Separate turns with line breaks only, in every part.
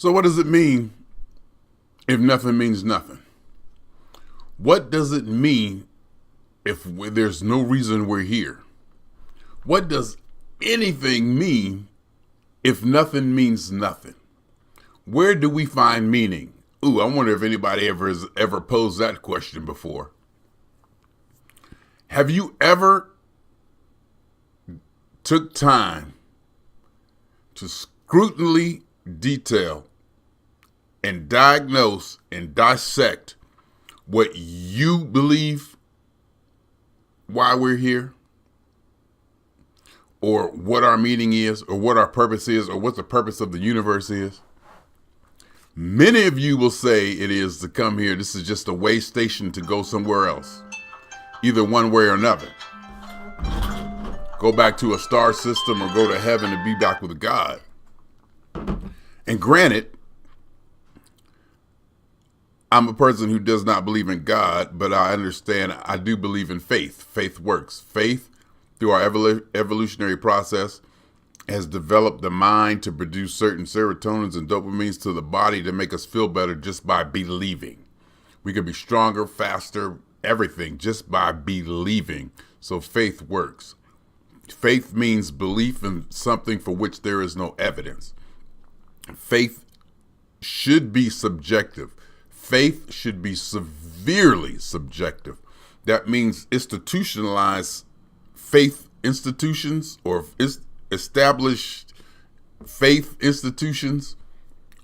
So what does it mean if nothing means nothing? What does it mean if there's no reason we're here? What does anything mean if nothing means nothing? Where do we find meaning? Ooh, I wonder if anybody has ever posed that question before. Have you ever took time to scrutinally detail and diagnose and dissect what you believe why we're here, or what our meaning is, or what our purpose is, or what the purpose of the universe is? Many of you will say it is to come here. This is just a way station to go somewhere else, either one way or another. Go back to a star system or go to heaven and be back with God. And granted, I'm a person who does not believe in God, but I understand I do believe in faith. Faith works. Faith, through our evolutionary process, has developed the mind to produce certain serotonins and dopamines to the body to make us feel better just by believing. We could be stronger, faster, everything just by believing. So faith works. Faith means belief in something for which there is no evidence. Faith should be subjective. Faith should be severely subjective. That means institutionalized faith institutions, or established faith institutions,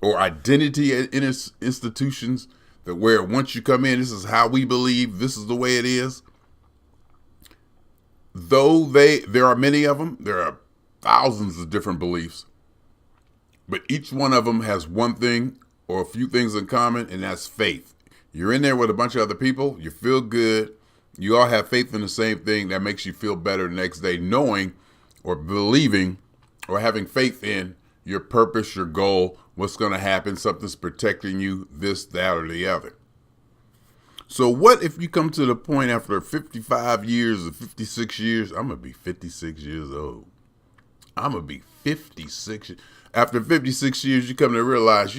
or identity institutions, that where once you come in, this is how we believe, this is the way it is. Though there are many of them, there are thousands of different beliefs, but each one of them has one thing or a few things in common, and that's faith. You're in there with a bunch of other people, you feel good, you all have faith in the same thing that makes you feel better the next day, knowing or believing or having faith in your purpose, your goal, what's going to happen, something's protecting you, this, that, or the other. So what if you come to the point after 55 years or 56 years, I'm going to be 56 years old. I'm going to be 56. After 56 years, you come to realize,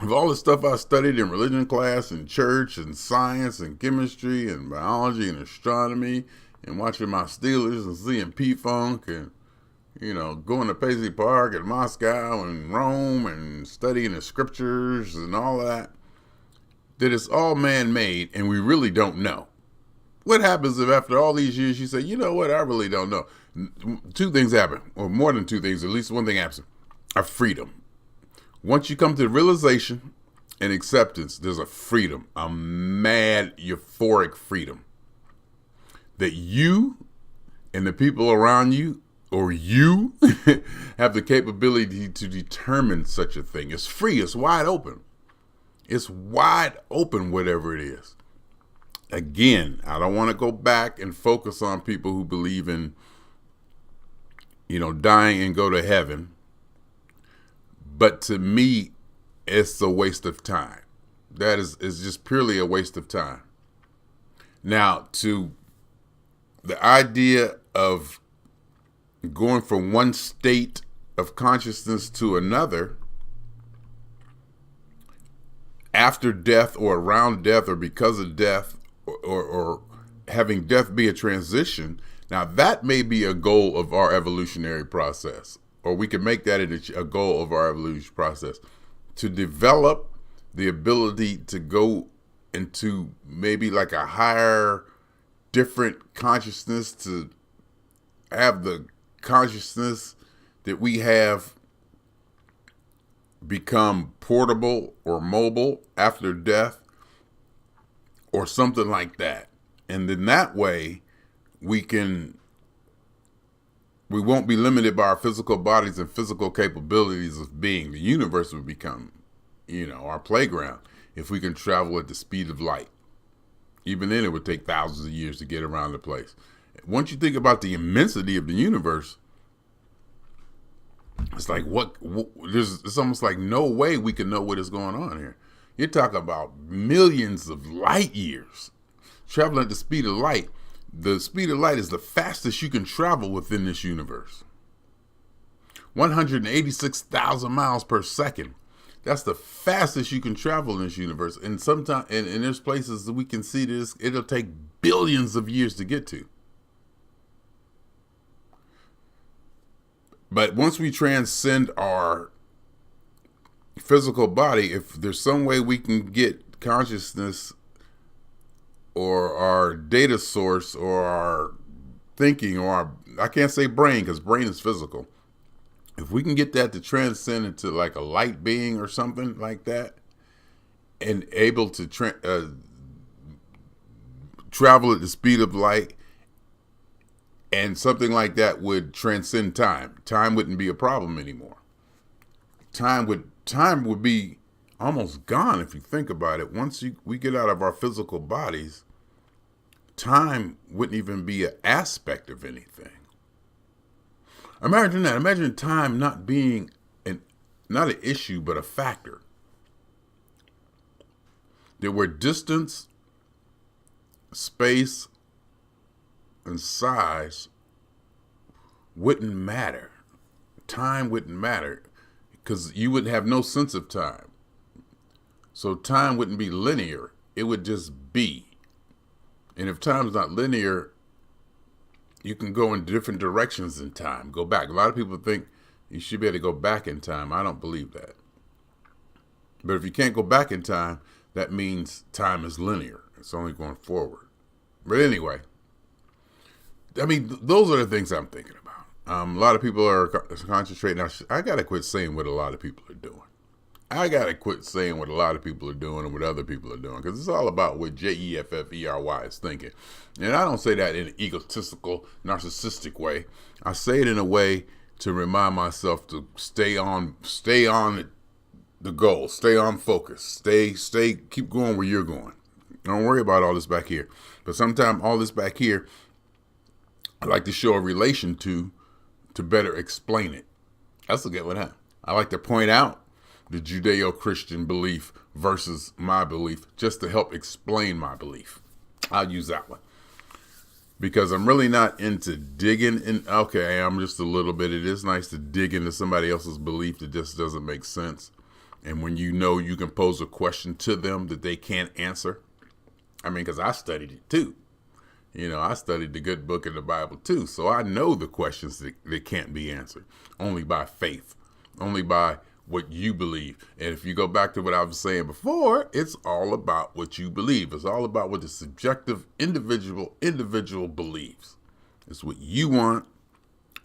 of all the stuff I studied in religion class and church and science and chemistry and biology and astronomy and watching my Steelers and seeing P-Funk and, going to Paisley Park and Moscow and Rome and studying the scriptures and all that it's all man-made and we really don't know. What happens if after all these years you say, you know what, I really don't know? Two things happen, or more than two things, at least one thing happens, a freedom. Once you come to the realization and acceptance, there's a freedom, a mad, euphoric freedom that you and the people around you, or you, have the capability to determine such a thing. It's free, it's wide open. It's wide open, whatever it is. Again, I don't want to go back and focus on people who believe in, dying and go to heaven. But to me, it's a waste of time. That is just purely a waste of time. Now, to the idea of going from one state of consciousness to another, after death or around death or because of death, or having death be a transition, now that may be a goal of our evolutionary process, or we can make that a goal of our evolution process, to develop the ability to go into maybe like a higher, different consciousness, to have the consciousness that we have become portable or mobile after death, or something like that. And then that way we won't be limited by our physical bodies and physical capabilities of being. The universe will become, our playground if we can travel at the speed of light. Even then, it would take thousands of years to get around the place. Once you think about the immensity of the universe, it's like it's almost like no way we can know what is going on here. You're talking about millions of light years traveling at the speed of light. The speed of light is the fastest you can travel within this universe. 186,000 miles per second. That's the fastest you can travel in this universe. And sometimes, and there's places that we can see this, it'll take billions of years to get to. But once we transcend our physical body, if there's some way we can get consciousness or our data source or our thinking or our, I can't say brain because brain is physical. If we can get that to transcend into like a light being or something like that, and able to travel at the speed of light, and something like that would transcend time. Time wouldn't be a problem anymore. Time would be almost gone if you think about it. Once we get out of our physical bodies, time wouldn't even be an aspect of anything. Imagine that. Imagine time not being not an issue, but a factor. There were distance, space, and size wouldn't matter. Time wouldn't matter because you would have no sense of time. So time wouldn't be linear. It would just be. And if time's not linear, you can go in different directions in time. Go back. A lot of people think you should be able to go back in time. I don't believe that. But if you can't go back in time, that means time is linear. It's only going forward. But anyway, I mean, those are the things I'm thinking about. A lot of people are concentrating. I got to quit saying what a lot of people are doing. I got to quit saying what a lot of people are doing and what other people are doing, because it's all about what Jeffery is thinking. And I don't say that in an egotistical, narcissistic way. I say it in a way to remind myself to stay on the goal, stay on focus, keep going where you're going. Don't worry about all this back here. But sometimes all this back here, I like to show a relation to better explain it. That's a good one, huh? I like to point out the Judeo-Christian belief versus my belief just to help explain my belief. I'll use that one. Because I'm really not into digging in. Okay, I'm just a little bit. It is nice to dig into somebody else's belief that just doesn't make sense. And when you know you can pose a question to them that they can't answer. I mean, because I studied it too. I studied the good book in the Bible too. So I know the questions that can't be answered only by faith, only by what you believe. And if you go back to what I was saying before, it's all about what you believe. It's all about what the subjective individual believes. It's what you want.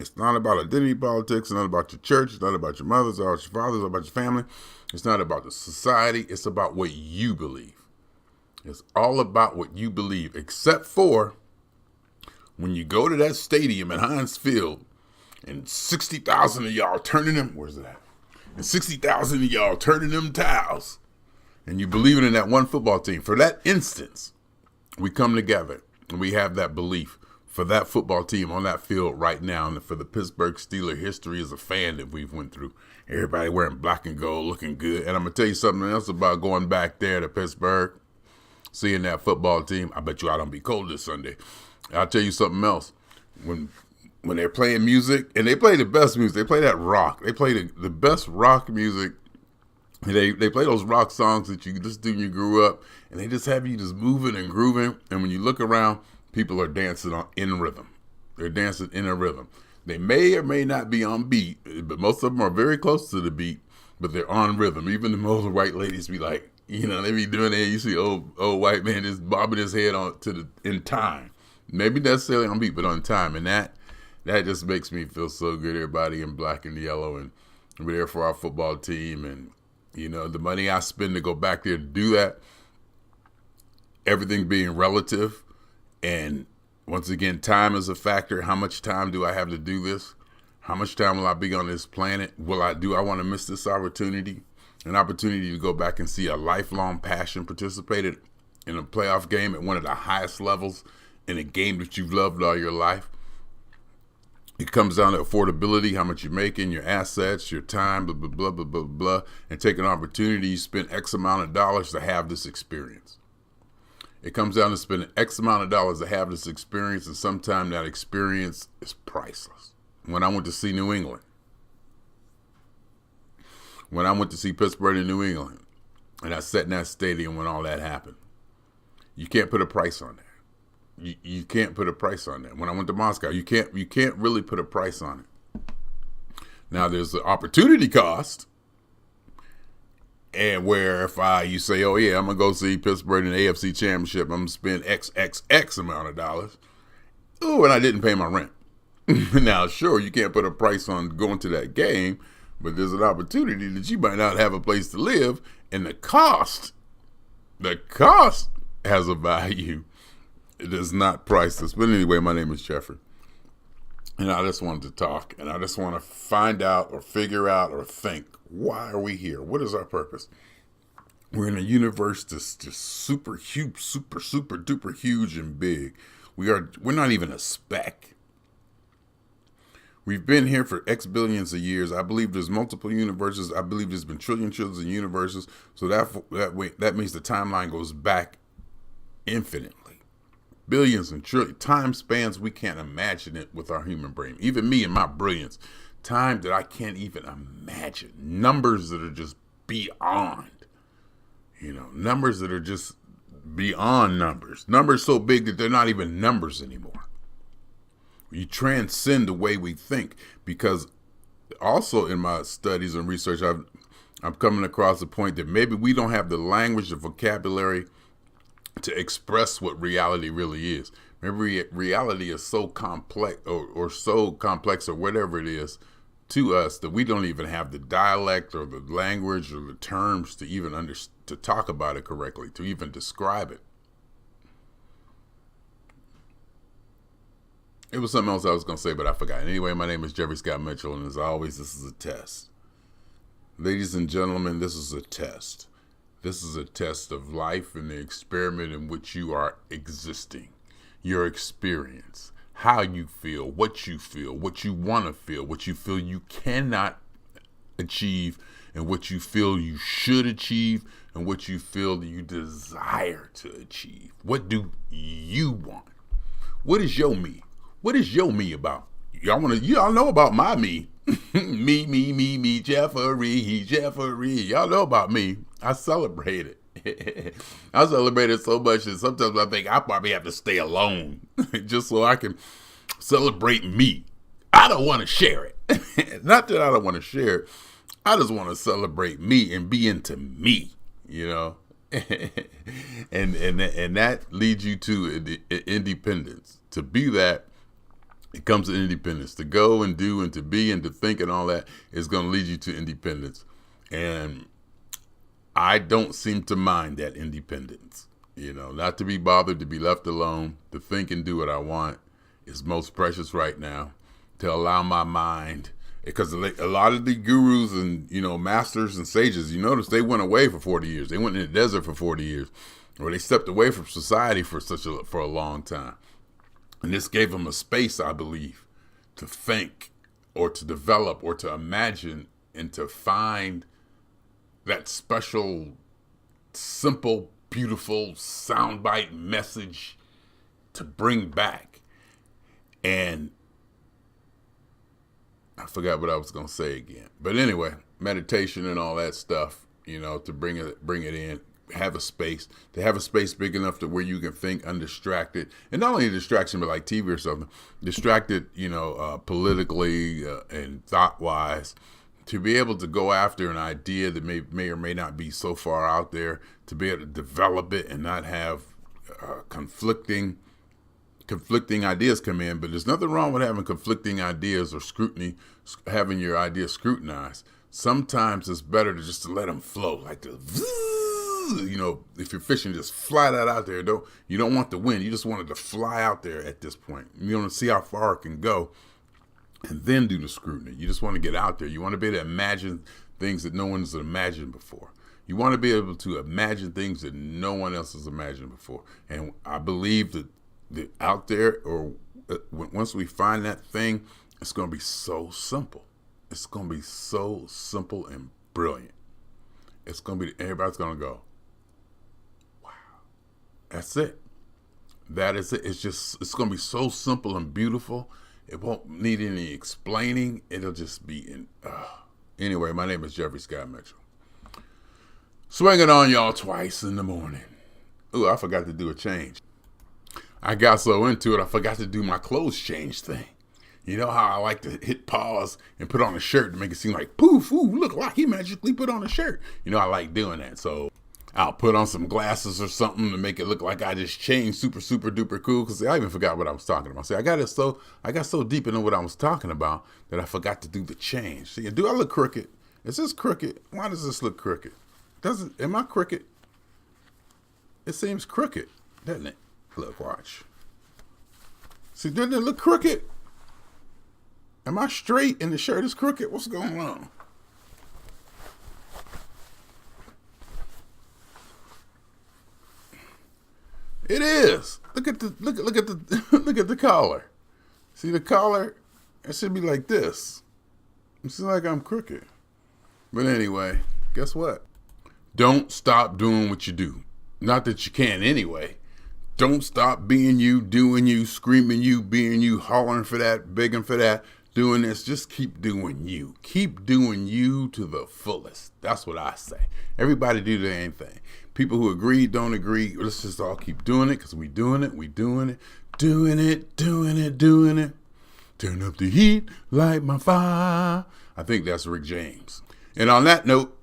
It's not about identity politics. It's not about your church. It's not about your mother. It's not about your father. It's not about your family. It's not about the society. It's about what you believe. It's all about what you believe, except for when you go to that stadium at Heinz Field and 60,000 of y'all turning them, where's it at? And 60,000 of y'all turning them towels, and you believe in that one football team. For that instance, we come together and we have that belief for that football team on that field right now, and for the Pittsburgh Steelers history as a fan that we've went through. Everybody wearing black and gold, looking good. And I'm going to tell you something else about going back there to Pittsburgh, seeing that football team. I bet you I don't be cold this Sunday. I'll tell you something else. When they're playing music, and they play the best music, they play that rock. They play the best rock music. They play those rock songs that you listen to when you grew up, and they just have you just moving and grooving. And when you look around, people are dancing in rhythm. They're dancing in a rhythm. They may or may not be on beat, but most of them are very close to the beat, but they're on rhythm. Even the most white ladies be like, they be doing it. You see old white man just bobbing his head in time. Maybe necessarily on beat, but on time. And that just makes me feel so good. Everybody in black and yellow, and we're there for our football team. And, the money I spend to go back there to do that, everything being relative. And once again, time is a factor. How much time do I have to do this? How much time will I be on this planet? I want to miss this opportunity? An opportunity to go back and see a lifelong passion participated in a playoff game at one of the highest levels in a game that you've loved all your life. It comes down to affordability, how much you're making, your assets, your time, blah, blah, blah, blah, blah, blah, and take an opportunity. You spend X amount of dollars to have this experience. It comes down to spending X amount of dollars to have this experience, and sometimes that experience is priceless. When I went to see New England, when I went to see Pittsburgh and New England, and I sat in that stadium when all that happened. You can't put a price on that. You can't put a price on that. When I went to Moscow, you can't really put a price on it. Now there's the opportunity cost, and where if you say, oh yeah, I'm gonna go see Pittsburgh in the AFC Championship, I'm gonna spend X amount of dollars. Oh, and I didn't pay my rent. Now, sure, you can't put a price on going to that game, but there's an opportunity that you might not have a place to live, and the cost has a value. It is not priceless. But anyway, my name is Jeffrey, and I just wanted to talk, and I just want to find out or figure out or think, why are we here? What is our purpose? We're in a universe that's just super huge, super duper huge and big. We're not even a speck. We've been here for X billions of years. I believe there's multiple universes. I believe there's been trillions of universes. So that means the timeline goes back infinitely. Billions and trillions. Time spans we can't imagine it with our human brain. Even me and my brilliance. Time that I can't even imagine. Numbers that are just beyond. Numbers that are just beyond numbers. Numbers so big that they're not even numbers anymore. You transcend the way we think, because also in my studies and research, I'm coming across the point that maybe we don't have the language or vocabulary to express what reality really is. Maybe reality is so complex or so complex or whatever it is to us that we don't even have the dialect or the language or the terms to even to talk about it correctly, to even describe it. It was something else I was going to say, but I forgot. Anyway, my name is Jeffrey Scott Mitchell, and as always, this is a test. Ladies and gentlemen, this is a test. This is a test of life and the experiment in which you are existing. Your experience, how you feel, what you want to feel, what you feel you cannot achieve, and what you feel you should achieve, and what you feel that you desire to achieve. What do you want? What is your me? What is your me about? Y'all know about my me. me, Jeffrey. Y'all know about me. I celebrate it. I celebrate it so much that sometimes I think I probably have to stay alone just so I can celebrate me. I don't want to share it. Not that I don't want to share it. I just want to celebrate me and be into me, and that leads you to independence. To be that, it comes to independence. To go and do and to be and to think and all that is going to lead you to independence. And I don't seem to mind that independence. Not to be bothered, to be left alone, to think and do what I want is most precious right now. To allow my mind, because a lot of the gurus and, masters and sages, you notice they went away for 40 years. They went in the desert for 40 years, or they stepped away from society for a long time. And this gave them a space, I believe, to think or to develop or to imagine and to find that special, simple, beautiful soundbite message to bring back. And I forgot what I was going to say again. But anyway, meditation and all that stuff, to bring it in. Have a space big enough to where you can think undistracted, and not only a distraction but like TV or something, distracted politically and thought wise, to be able to go after an idea that may or may not be so far out there, to be able to develop it and not have conflicting ideas come in. But there's nothing wrong with having conflicting ideas or having your ideas scrutinized. Sometimes it's better to just let them flow, like if you're fishing, just fly that out there. You don't want the wind. You just want it to fly out there at this point. You want to see how far it can go and then do the scrutiny. You just want to get out there. You want to be able to imagine things that no one's imagined before. You want to be able to imagine things that no one else has imagined before. And I believe that out there, or once we find that thing, it's going to be so simple. It's going to be so simple and brilliant. It's going to be, everybody's going to go, wow, that's it. That is it. It's going to be so simple and beautiful. It won't need any explaining. It'll just be Anyway, my name is Jeffrey Scott Mitchell. Swinging on y'all twice in the morning. Ooh, I forgot to do a change. I got so into it, I forgot to do my clothes change thing. You know how I like to hit pause and put on a shirt to make it seem like, poof, ooh, look like he magically put on a shirt. You know, I like doing that. So I'll put on some glasses or something to make it look like I just changed super duper cool. Because I even forgot what I was talking about. See, I got so deep into what I was talking about that I forgot to do the change. See, do I look crooked? Is this crooked? Why does this look crooked? Am I crooked? It seems crooked, doesn't it? Look, watch. See, doesn't it look crooked? Am I straight and the shirt is crooked? What's going on? It is. Look at the look at the collar. See the collar? It should be like this. It seems like I'm crooked. But anyway, guess what? Don't stop doing what you do. Not that you can anyway. Don't stop being you, doing you, screaming you, being you, hollering for that, begging for that, doing this. Just keep doing you. Keep doing you to the fullest. That's what I say. Everybody do their own thing. People who agree, don't agree. Let's just all keep doing it because we doing it. Doing it. Turn up the heat, light my fire. I think that's Rick James. And on that note,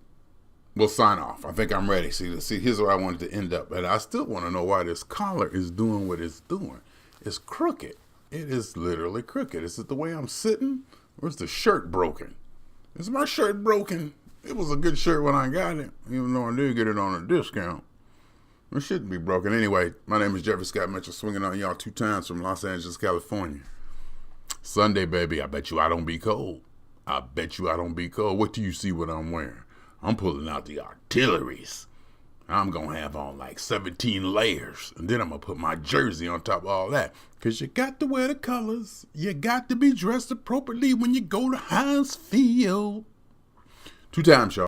we'll sign off. I think I'm ready. See, here's where I wanted to end up. But I still want to know why this collar is doing what it's doing. It's crooked. It is literally crooked. Is it the way I'm sitting? Or is the shirt broken? Is my shirt broken? It was a good shirt when I got it, even though I did get it on a discount. It shouldn't be broken. Anyway, my name is Jeffrey Scott Mitchell, swinging on y'all 2 times from Los Angeles, California. Sunday, baby, I bet you I don't be cold. What do you see what I'm wearing? I'm pulling out the artilleries. I'm going to have on like 17 layers. And then I'm going to put my jersey on top of all that. Because you got to wear the colors. You got to be dressed appropriately when you go to Heinz Field. 2 times, y'all.